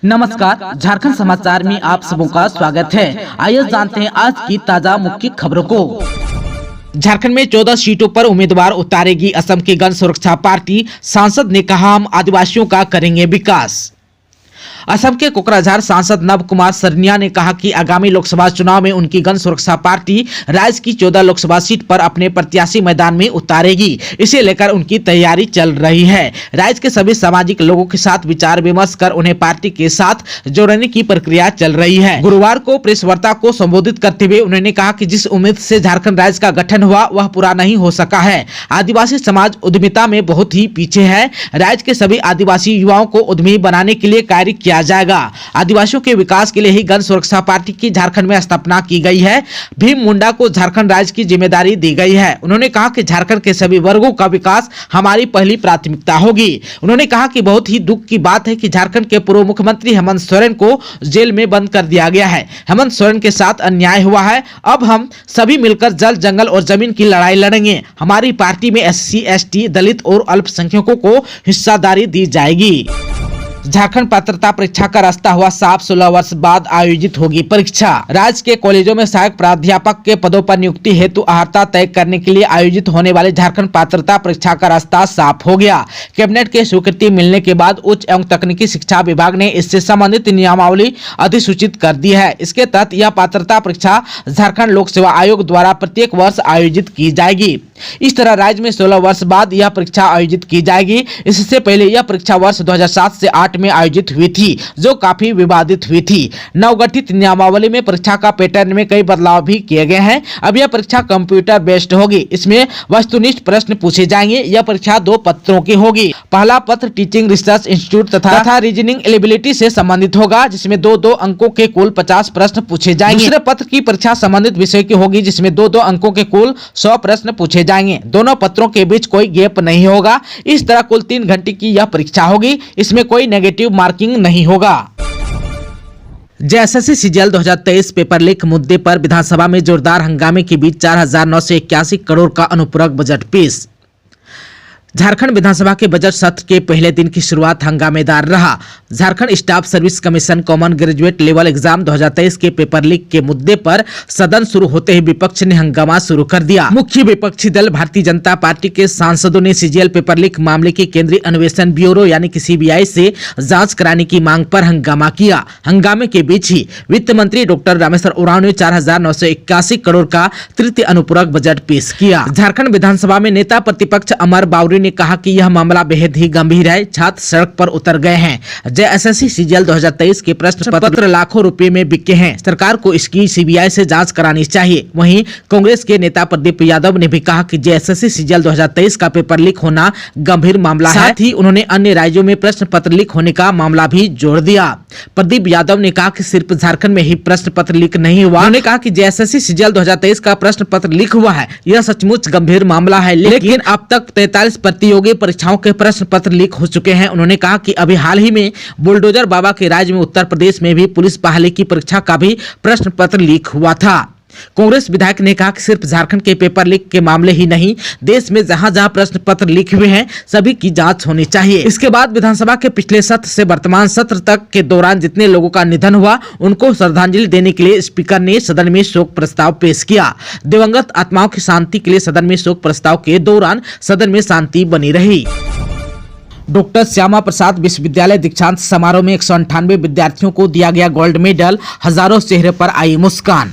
नमस्कार, झारखंड समाचार में आप सबों का स्वागत है। आइए जानते हैं आज की ताजा मुख्य खबरों को। झारखंड में 14 सीटों पर उम्मीदवार उतारेगी असम की गण सुरक्षा पार्टी। सांसद ने कहा, हम आदिवासियों का करेंगे विकास। असम के कोकराझार सांसद नव कुमार सरनिया ने कहा कि आगामी लोकसभा चुनाव में उनकी गण सुरक्षा पार्टी राज्य की 14 लोकसभा सीट पर अपने प्रत्याशी मैदान में उतारेगी। इसे लेकर उनकी तैयारी चल रही है। राज्य के सभी सामाजिक लोगों के साथ विचार विमर्श कर उन्हें पार्टी के साथ जोड़ने की प्रक्रिया चल रही है। गुरुवार को प्रेस वार्ता को संबोधित करते हुए उन्होंने कहा कि जिस उम्मीद से झारखंड राज्य का गठन हुआ वह पूरा नहीं हो सका है। आदिवासी समाज उद्यमिता में बहुत ही पीछे है। राज्य के सभी आदिवासी युवाओं को उद्यमी बनाने के लिए कार्य किया जाएगा। आदिवासियों के विकास के लिए ही गण सुरक्षा पार्टी की झारखंड में स्थापना की गई है। भीम मुंडा को झारखंड राज्य की जिम्मेदारी दी गई है। उन्होंने कहा कि झारखंड के सभी वर्गों का विकास हमारी पहली प्राथमिकता होगी। उन्होंने कहा कि बहुत ही दुख की बात है कि झारखंड के पूर्व मुख्यमंत्री हेमंत सोरेन को जेल में बंद कर दिया गया है। हेमंत सोरेन के साथ अन्याय हुआ है। अब हम सभी मिलकर जल, जंगल और जमीन की लड़ाई लड़ेंगे। हमारी पार्टी में SC, ST, दलित और अल्पसंख्यकों को हिस्सेदारी दी जाएगी। झारखंड पात्रता परीक्षा का रास्ता हुआ साफ। 16 वर्ष बाद आयोजित होगी परीक्षा। राज्य के कॉलेजों में सहायक प्राध्यापक के पदों पर नियुक्ति हेतु अर्हता तय करने के लिए आयोजित होने वाले झारखंड पात्रता परीक्षा का रास्ता साफ हो गया। कैबिनेट के स्वीकृति मिलने के बाद उच्च एवं तकनीकी शिक्षा विभाग ने इससे संबंधित नियमावली अधिसूचित कर दी है। इसके तहत यह पात्रता परीक्षा झारखंड लोक सेवा आयोग द्वारा प्रत्येक वर्ष आयोजित की जाएगी। इस तरह राज्य में 16 वर्ष बाद यह परीक्षा आयोजित की जाएगी। इससे पहले यह परीक्षा वर्ष 2007 से 8 में आयोजित हुई थी, जो काफी विवादित हुई थी। नवगठित नियमावली में परीक्षा का पैटर्न में कई बदलाव भी किए गए हैं। अब यह परीक्षा कंप्यूटर बेस्ड होगी। इसमें वस्तुनिष्ठ प्रश्न पूछे जाएंगे। यह परीक्षा 2 पत्रों की होगी। पहला पत्र टीचिंग रिसर्च इंस्टीट्यूट तथा रीजनिंग एलिजिबिलिटी से संबंधित होगा, जिसमें 2-2 अंकों के कुल 50 प्रश्न पूछे जाएंगे। दूसरे पत्र की परीक्षा संबंधित विषय की होगी, जिसमें 2-2 अंकों के कुल 100 प्रश्न पूछे जाएंगे। दोनों पत्रों के बीच कोई गैप नहीं होगा। इस तरह कुल 3 घंटे की यह परीक्षा होगी। इसमें कोई नेगेटिव मार्किंग नहीं होगा। JSSC CGL 2023 पेपर लीक मुद्दे पर विधानसभा में जोरदार हंगामे के बीच 4,981 करोड़ का अनुपूरक बजट पेश। झारखंड विधानसभा के बजट सत्र के पहले दिन की शुरुआत हंगामेदार रहा। Jharkhand staff service commission common graduate level exam 2023 के पेपर लीक के मुद्दे पर सदन शुरू होते ही विपक्ष ने हंगामा शुरू कर दिया। मुख्य विपक्षी दल भारतीय जनता पार्टी के सांसदों ने CGL पेपर लीक मामले की केंद्रीय अन्वेषण ब्यूरो यानी कि CBI से जांच कराने की मांग पर हंगामा किया। हंगामे के बीच ही वित्त मंत्री डॉक्टर रामेश्वर उरांव ने 4,981 करोड़ का तृतीय अनुपूरक बजट पेश किया। झारखंड विधानसभा में नेता प्रतिपक्ष अमर बावरी ने कहा कि यह मामला बेहद ही गंभीर है। छात्र सड़क पर उतर गए हैं। JSSC CGL 2023 के प्रश्न पत्र लाखों रुपए में बिके हैं। सरकार को इसकी CBI से जांच करानी चाहिए। वहीं कांग्रेस के नेता प्रदीप यादव ने भी कहा कि JSSC CGL 2023 का पेपर लीक होना गंभीर मामला है। साथ ही उन्होंने अन्य राज्यों में प्रश्न पत्र लीक होने का मामला भी जोड़ दिया। प्रदीप यादव ने कहा कि सिर्फ झारखंड में ही प्रश्न पत्र लीक नहीं हुआ। उन्होंने कहा कि JSSC CGL 2023 का प्रश्न पत्र लीक हुआ है। यह सचमुच गंभीर मामला है, लेकिन अब तक 43 प्रतियोगी परीक्षाओं के प्रश्न पत्र लीक हो चुके हैं। उन्होंने कहा कि अभी हाल ही में बुलडोजर बाबा के राज्य में उत्तर प्रदेश में भी पुलिस बहाली की परीक्षा का भी प्रश्न पत्र लीक हुआ था। कांग्रेस विधायक ने कहा कि सिर्फ झारखंड के पेपर लीक के मामले ही नहीं, देश में जहां जहां प्रश्न पत्र लीक हुए हैं सभी की जांच होनी चाहिए। इसके बाद विधानसभा के पिछले सत्र से वर्तमान सत्र तक के दौरान जितने लोगों का निधन हुआ उनको श्रद्धांजलि देने के लिए स्पीकर ने सदन में शोक प्रस्ताव पेश किया। दिवंगत आत्माओं की शांति के लिए सदन में शोक प्रस्ताव के दौरान सदन में शांति बनी रही। डॉक्टर श्यामा प्रसाद विश्वविद्यालय दीक्षांत समारोह में 198 विद्यार्थियों को दिया गया गोल्ड मेडल। हजारों चेहरे पर आई मुस्कान।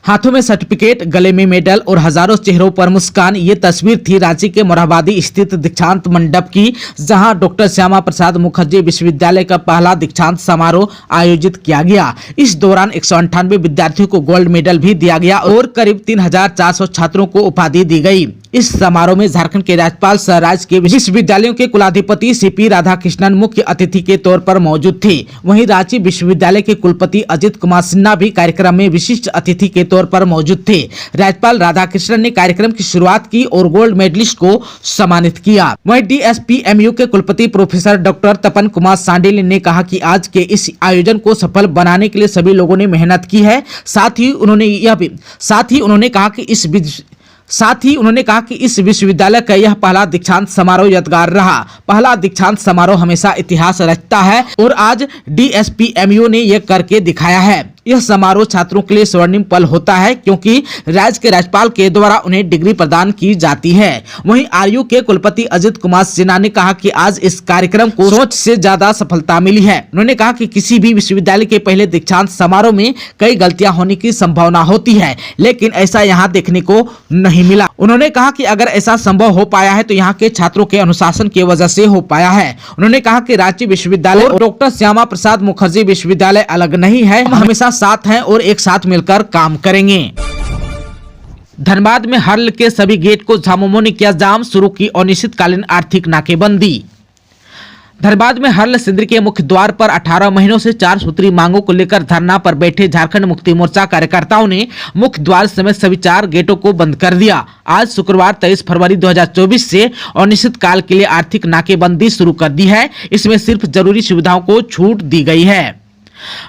हाथों में सर्टिफिकेट, गले में मेडल और हजारों चेहरों पर मुस्कान। ये तस्वीर थी रांची के मोरहाबादी स्थित दीक्षांत मंडप की, जहां डॉक्टर श्यामा प्रसाद मुखर्जी विश्वविद्यालय का पहला दीक्षांत समारोह आयोजित किया गया। इस दौरान 198 विद्यार्थियों को गोल्ड मेडल भी दिया गया और करीब 3,400 छात्रों को उपाधि दी गई। इस समारोह में झारखंड के राज्यपाल सह राज्य के विश्वविद्यालयों के कुलाधिपति CP राधाकृष्णन मुख्य अतिथि के तौर पर मौजूद थे। वहीं रांची विश्वविद्यालय के कुलपति अजित कुमार सिन्हा भी कार्यक्रम में विशिष्ट अतिथि के तौर पर मौजूद थे। राज्यपाल राधाकृष्णन ने कार्यक्रम की शुरुआत की और गोल्ड मेडलिस्ट को सम्मानित किया। वहीं DSPMU के कुलपति प्रोफेसर डॉक्टर तपन कुमार सांडिल ने कहा कि आज के इस आयोजन को सफल बनाने के लिए सभी लोगों ने मेहनत की है। साथ ही उन्होंने कहा कि साथ ही उन्होंने कहा कि इस विश्वविद्यालय का यह पहला दीक्षांत समारोह यादगार रहा। पहला दीक्षांत समारोह हमेशा इतिहास रचता है और आज DSPMU ने यह करके दिखाया है। यह समारोह छात्रों के लिए स्वर्णिम पल होता है क्योंकि राज्य के राज्यपाल के द्वारा उन्हें डिग्री प्रदान की जाती है। वहीं RU के कुलपति अजित कुमार सिन्हा ने कहा कि आज इस कार्यक्रम को सोच से ज्यादा सफलता मिली है। उन्होंने कहा कि किसी भी विश्वविद्यालय के पहले दीक्षांत समारोह में कई गलतियां होने की संभावना होती है, लेकिन ऐसा यहाँ देखने को नहीं मिला। उन्होंने कहा कि अगर ऐसा संभव हो पाया है तो यहाँ के छात्रों के अनुशासन की वजह से हो पाया है। उन्होंने कहा कि रांची विश्वविद्यालय और डॉक्टर श्यामा प्रसाद मुखर्जी विश्वविद्यालय अलग नहीं है, हम हमेशा साथ हैं और एक साथ मिलकर काम करेंगे। धनबाद में हर्ल के सभी गेट को झामुमो ने किया जाम, शुरू की अनिश्चितकालीन आर्थिक नाकेबंदी। धनबाद में हर्ल सिंदरी के मुख्य द्वार पर 18 महीनों से 4 सूत्री मांगों को लेकर धरना पर बैठे झारखंड मुक्ति मोर्चा कार्यकर्ताओं ने मुख्य द्वार समेत सभी 4 गेटों को बंद कर दिया। आज शुक्रवार 23 फरवरी 2024 से अनिश्चित काल के लिए आर्थिक नाकेबंदी शुरू कर दी है। इसमें सिर्फ जरूरी सुविधाओं को छूट दी गई है।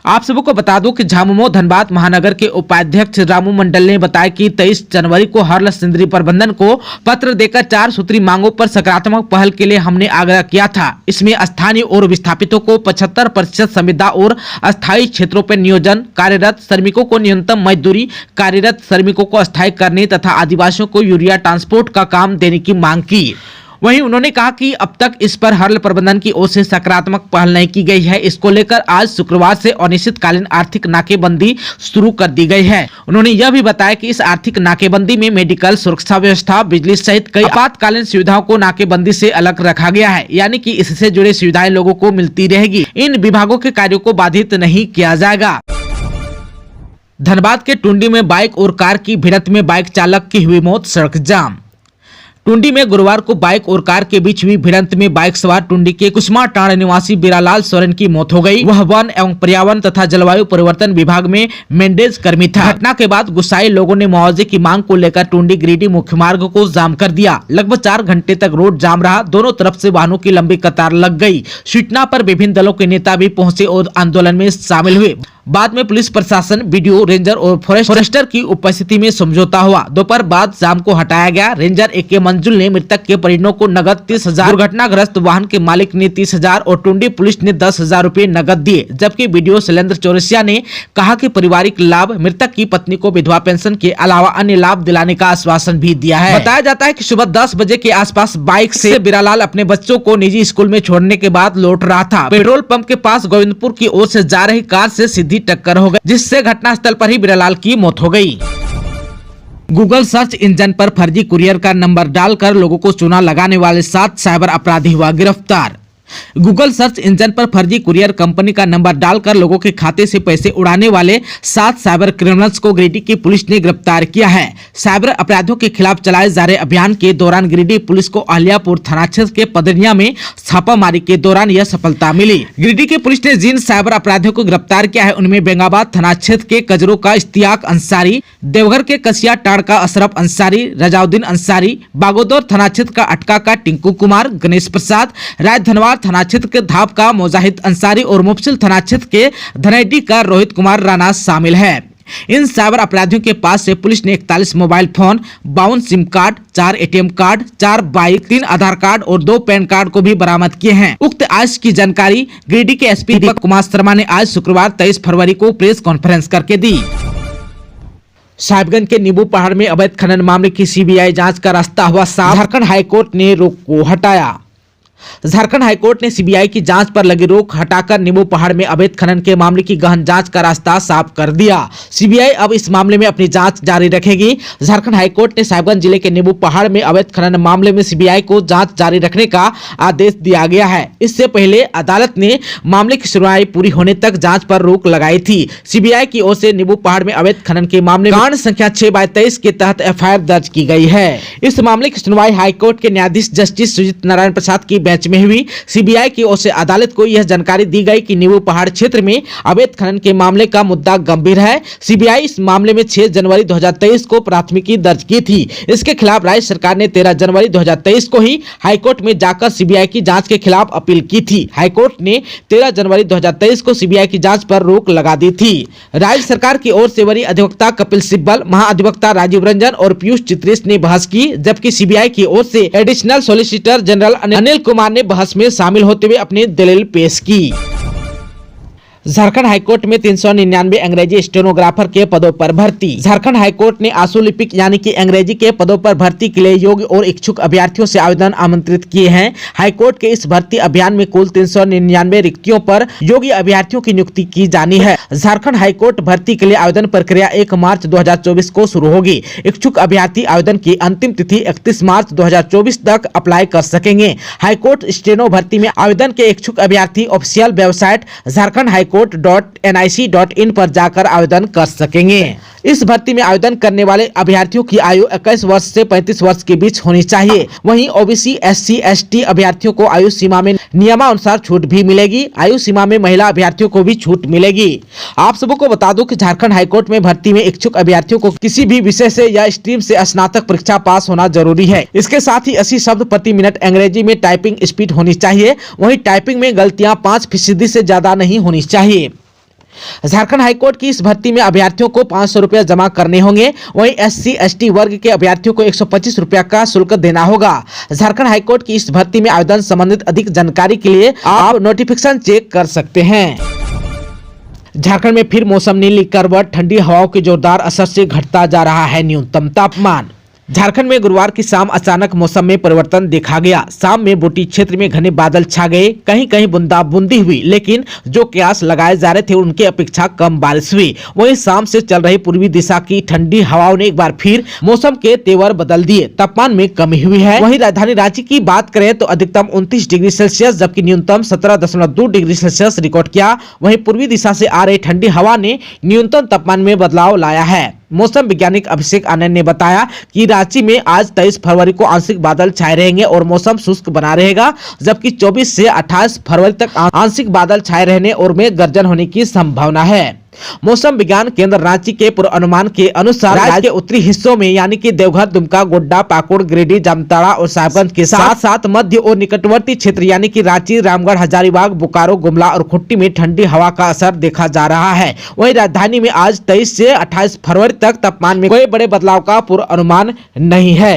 आप सबको बता दूं कि झामुमो धनबाद महानगर के उपाध्यक्ष रामू मंडल ने बताया कि 23 जनवरी को हर्ल सिंदरी प्रबंधन को पत्र देकर 4 सूत्री मांगों पर सकारात्मक पहल के लिए हमने आग्रह किया था। इसमें स्थानीय और विस्थापितों को 75% संविदा और अस्थायी क्षेत्रों पर नियोजन, कार्यरत श्रमिकों को न्यूनतम मजदूरी, कार्यरत श्रमिकों को अस्थायी करने तथा आदिवासियों को यूरिया ट्रांसपोर्ट का काम देने की मांग की। वहीं उन्होंने कहा कि अब तक इस पर हर्ल प्रबंधन की ओर से सकारात्मक पहल नहीं की गई है। इसको लेकर आज शुक्रवार से अनिश्चितकालीन आर्थिक नाकेबंदी शुरू कर दी गई है। उन्होंने यह भी बताया कि इस आर्थिक नाकेबंदी में मेडिकल, सुरक्षा व्यवस्था, बिजली सहित कई आपातकालीन सुविधाओं को नाकेबंदी से अलग रखा गया है, यानी कि इससे जुड़े सुविधाएं लोगों को मिलती रहेगी। इन विभागों के कार्यों को बाधित नहीं किया जाएगा। धनबाद के टुंडी में बाइक और कार की भिड़ंत में बाइक चालक की हुई मौत, सड़क जाम। टुंडी में गुरुवार को बाइक और कार के बीच हुई भिड़ंत में बाइक सवार टुंडी के कुसमा टांड निवासी बीरालाल सोरेन की मौत हो गई। वह वन एवं पर्यावरण तथा जलवायु परिवर्तन विभाग में मेंडेज कर्मी था। घटना के बाद गुस्साए लोगों ने मुआवजे की मांग को लेकर टुंडी गिरिडीह मुख्य मार्ग को जाम कर दिया। लगभग 4 घंटे तक रोड जाम रहा। दोनों तरफ से वाहनों की लंबी कतार लग गई। सूचना पर विभिन्न दलों के नेता भी पहुंचे और आंदोलन में शामिल हुए। बाद में पुलिस प्रशासन, बीडीओ, रेंजर और फॉरेस्टर की उपस्थिति में समझौता हुआ। दोपहर बाद जाम को हटाया गया। रेंजर AK मंजुल ने मृतक के परिजनों को नगद 30,000, दुर्घटनाग्रस्त वाहन के मालिक ने 30,000 और टुंडी पुलिस ने 10,000 रुपए नगद दिए। जबकि बीडीओ शैलेंद्र चौरसिया ने कहा कि पारिवारिक लाभ, मृतक की पत्नी को विधवा पेंशन के अलावा अन्य लाभ दिलाने का आश्वासन भी दिया है। बताया जाता है कि सुबह 10 बजे के आसपास बाइक से बीरालाल अपने बच्चों को निजी स्कूल में छोड़ने के बाद लौट रहा था। पेट्रोल पंप के पास गोविंदपुर की ओर से जा रही कार से सीधी टक्कर हो गई, जिससे घटनास्थल पर ही बीरालाल की मौत हो गई। गूगल सर्च इंजन पर फर्जी कुरियर का नंबर डालकर लोगों को चूना लगाने वाले 7 साइबर अपराधी हुआ गिरफ्तार। गूगल सर्च इंजन पर फर्जी कुरियर कंपनी का नंबर डालकर लोगों के खाते से पैसे उड़ाने वाले 7 साइबर क्रिमिनल्स को गिरिडीह की पुलिस ने गिरफ्तार किया है। साइबर अपराधियों के खिलाफ चलाए जा रहे अभियान के दौरान गिरिडीह पुलिस को अहिल्यापुर थाना क्षेत्र के पदरिया में छापामारी के दौरान यह सफलता मिली। गिरिडीह की पुलिस ने जिन साइबर अपराधियों को गिरफ्तार किया है उनमें बेंगाबाद थाना क्षेत्र के कजरों का इश्तियाक अंसारी, देवघर के कसिया टाड़ का अशरफ अंसारी, रजाउद्दीन अंसारी, बागोदर थाना क्षेत्र का अटका का टिंकू कुमार, गणेश प्रसाद, राजधनवार थाना क्षेत्र के धाप का मोजाहिद अंसारी और मुफसिल थाना क्षेत्र के धनैडी का रोहित कुमार राणा शामिल है। इन साइबर अपराधियों के पास से पुलिस ने 41 mobile phone, 52 SIM card, 4 ATM card, 4 bike, 3 आधार कार्ड और 2 पैन कार्ड को भी बरामद किए हैं। उक्त आश की जानकारी गिरिडीह के SP दीपक कुमार शर्मा ने आज शुक्रवार 23 फरवरी को प्रेस कॉन्फ्रेंस करके दी। साहिबगंज के नींबू पहाड़ में अवैध खनन मामले की CBI जांच का रास्ता हुआ साफ, झारखंड हाईकोर्ट ने रोक को हटाया। झारखंड हाईकोर्ट ने CBI की जांच पर लगी रोक हटाकर नींबू पहाड़ में अवैध खनन के मामले की गहन जांच का रास्ता साफ कर दिया। CBI अब इस मामले में अपनी जांच जारी रखेगी। झारखंड हाईकोर्ट ने साहिबगंज जिले के नींबू पहाड़ में अवैध खनन मामले में CBI को जांच जारी रखने का आदेश दिया गया है। इससे पहले अदालत ने मामले की सुनवाई पूरी होने तक जाँच पर रोक लगाई थी। CBI की ओर से नींबू पहाड़ में अवैध खनन के मामले में कांड संख्या 6/23 के तहत FIR दर्ज की गई है। इस मामले की सुनवाई हाईकोर्ट के न्यायाधीश जस्टिस सुजीत नारायण प्रसाद की बेंच में हुई। सीबीआई की ओर से अदालत को यह जानकारी दी गई कि नींबू पहाड़ क्षेत्र में अवैध खनन के मामले का मुद्दा गंभीर है। सीबीआई इस मामले में 6 जनवरी 2023 को प्राथमिकी दर्ज की थी। इसके खिलाफ राज्य सरकार ने 13 जनवरी 2023 को ही हाईकोर्ट में जाकर सीबीआई की जांच के खिलाफ अपील की थी। हाईकोर्ट ने 13 जनवरी 2023 को सीबीआई की जांच पर रोक लगा दी थी। राज्य सरकार की ओर से वरीय अधिवक्ता कपिल सिब्बल, महाअधिवक्ता राजीव रंजन और पीयूष चित्रेश ने बहस की, जबकि सीबीआई की ओर से additional solicitor general Anil Kumar ने बहस में शामिल होते हुए अपनी दलील पेश की। झारखंड हाईकोर्ट में 399 अंग्रेजी स्टेनोग्राफर के पदों पर भर्ती। झारखंड हाईकोर्ट ने आशुलिपिक यानी कि अंग्रेजी के पदों पर भर्ती के लिए योग्य और इच्छुक अभ्यर्थियों से आवेदन आमंत्रित किए हैं। हाईकोर्ट के इस भर्ती अभियान में कुल 399 रिक्तियों पर योग्य अभ्यर्थियों की नियुक्ति की जानी है। झारखंड हाईकोर्ट भर्ती के लिए आवेदन प्रक्रिया 1 मार्च 2024 को शुरू होगी। इच्छुक अभ्यर्थी आवेदन की अंतिम तिथि 31 मार्च 2024 तक अप्लाई कर सकेंगे। हाईकोर्ट स्टेनो भर्ती में आवेदन के इच्छुक अभ्यर्थी ऑफिशियल वेबसाइट झारखंड .nic.in पर जाकर आवेदन कर सकेंगे। इस भर्ती में आवेदन करने वाले अभ्यर्थियों की आयु 21 वर्ष से 35 वर्ष के बीच होनी चाहिए। वहीं ओबीसी, एससी, एसटी अभ्यर्थियों को आयु सीमा में नियमानुसार छूट भी मिलेगी। आयु सीमा में महिला अभ्यर्थियों को भी छूट मिलेगी। आप सबको बता दूं कि झारखंड हाईकोर्ट में भर्ती में इच्छुक अभ्यर्थियों को किसी भी विषय से या स्ट्रीम से स्नातक परीक्षा पास होना जरूरी है। इसके साथ ही 80 शब्द प्रति मिनट अंग्रेजी में टाइपिंग स्पीड होनी चाहिए। वहीं टाइपिंग में गलतियां 5% से ज्यादा नहीं होनी चाहिए। झारखंड हाईकोर्ट की इस भर्ती में अभ्यर्थियों को 500 रुपया जमा करने होंगे। वहीं एससी, एसटी वर्ग के अभ्यर्थियों को 125 रुपया का शुल्क देना होगा। झारखंड हाईकोर्ट की इस भर्ती में आवेदन संबंधित अधिक जानकारी के लिए आप नोटिफिकेशन चेक कर सकते हैं। झारखंड में फिर मौसम नीली करवट, ठंडी हवाओं के जोरदार असर से घटता जा रहा है न्यूनतम तापमान। झारखंड में गुरुवार की शाम अचानक मौसम में परिवर्तन देखा गया। शाम में बूटी क्षेत्र में घने बादल छा गए, कहीं कहीं बूंदाबूंदी हुई, लेकिन जो कयास लगाए जा रहे थे उनके अपेक्षा कम बारिश हुई। वहीं शाम से चल रही पूर्वी दिशा की ठंडी हवाओं ने एक बार फिर मौसम के तेवर बदल दिए। तापमान में कमी हुई है। वहीं राजधानी रांची की बात करें तो अधिकतम 29 डिग्री सेल्सियस जबकि न्यूनतम 17.2 डिग्री सेल्सियस रिकॉर्ड किया। वहीं पूर्वी दिशा से आ रही ठंडी हवा ने न्यूनतम तापमान में बदलाव लाया है। मौसम वैज्ञानिक अभिषेक आनंद ने बताया कि रांची में आज 23 फरवरी को आंशिक बादल छाए रहेंगे और मौसम शुष्क बना रहेगा, जबकि 24 से 28 फरवरी तक आंशिक बादल छाए रहने और मेघ गर्जन होने की संभावना है। मौसम विज्ञान केंद्र रांची के पूर्वानुमान के अनुसार राज्य के उत्तरी हिस्सों में यानी कि देवघर, दुमका, गोड्डा, पाकुड़, गिरिडीह, जामताड़ा और साहिबगंज के साथ साथ मध्य और निकटवर्ती क्षेत्र यानी कि रांची, रामगढ़, हजारीबाग, बोकारो, गुमला और खुट्टी में ठंडी हवा का असर देखा जा रहा है। वहीं राजधानी में आज 23 से 28 फरवरी तक तापमान में कोई बड़े बदलाव का पूर्वानुमान नहीं है।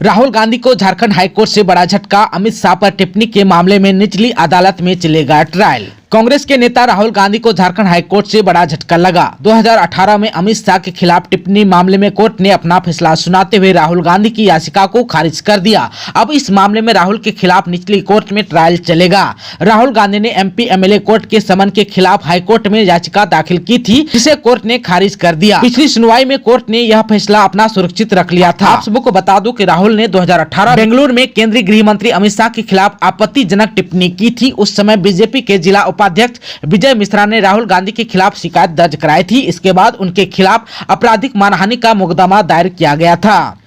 राहुल गांधी को झारखंड हाईकोर्ट से बड़ा झटका, अमित शाह पर टिप्पणी के मामले में निचली अदालत में चलेगा ट्रायल। कांग्रेस के नेता राहुल गांधी को झारखंड हाईकोर्ट से बड़ा झटका लगा। 2018 में अमित शाह के खिलाफ टिप्पणी मामले में कोर्ट ने अपना फैसला सुनाते हुए राहुल गांधी की याचिका को खारिज कर दिया। अब इस मामले में राहुल के खिलाफ निचली कोर्ट में ट्रायल चलेगा। राहुल गांधी ने एमपी एमएलए कोर्ट के समन के खिलाफ हाईकोर्ट में याचिका दाखिल की थी, जिसे कोर्ट ने खारिज कर दिया। पिछली सुनवाई में कोर्ट ने यह फैसला अपना सुरक्षित रख लिया था। आप सबको बता दूं कि राहुल ने 2018 बेंगलुरु में केंद्रीय गृह मंत्री अमित शाह के खिलाफ आपत्तिजनक टिप्पणी की थी। उस समय बीजेपी के जिला उपाध्यक्ष विजय मिश्रा ने राहुल गांधी के खिलाफ शिकायत दर्ज कराई थी। इसके बाद उनके खिलाफ आपराधिक मानहानि का मुकदमा दायर किया गया था।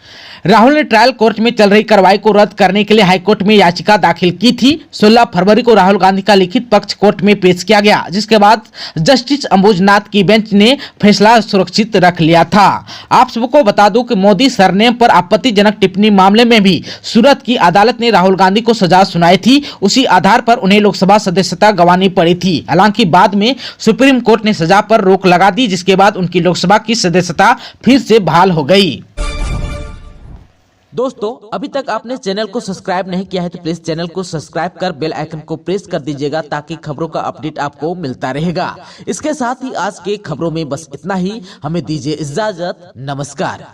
राहुल ने ट्रायल कोर्ट में चल रही कार्रवाई को रद्द करने के लिए हाईकोर्ट में याचिका दाखिल की थी। 16 फरवरी को राहुल गांधी का लिखित पक्ष कोर्ट में पेश किया गया, जिसके बाद जस्टिस अंबुजनाथ की बेंच ने फैसला सुरक्षित रख लिया था। आप सबको बता दूं कि मोदी सरनेम पर आपत्तिजनक टिप्पणी मामले में भी सूरत की अदालत ने राहुल गांधी को सजा सुनाई थी। उसी आधार पर उन्हें लोकसभा सदस्यता गंवानी पड़ी थी। हालांकि बाद में सुप्रीम कोर्ट ने सजा पर रोक लगा दी, जिसके बाद उनकी लोकसभा की सदस्यता फिर से बहाल हो गई। दोस्तों, अभी तक आपने चैनल को सब्सक्राइब नहीं किया है तो प्लीज चैनल को सब्सक्राइब कर बेल आइकन को प्रेस कर दीजिएगा, ताकि खबरों का अपडेट आपको मिलता रहेगा। इसके साथ ही आज के खबरों में बस इतना ही। हमें दीजिए इजाजत। नमस्कार।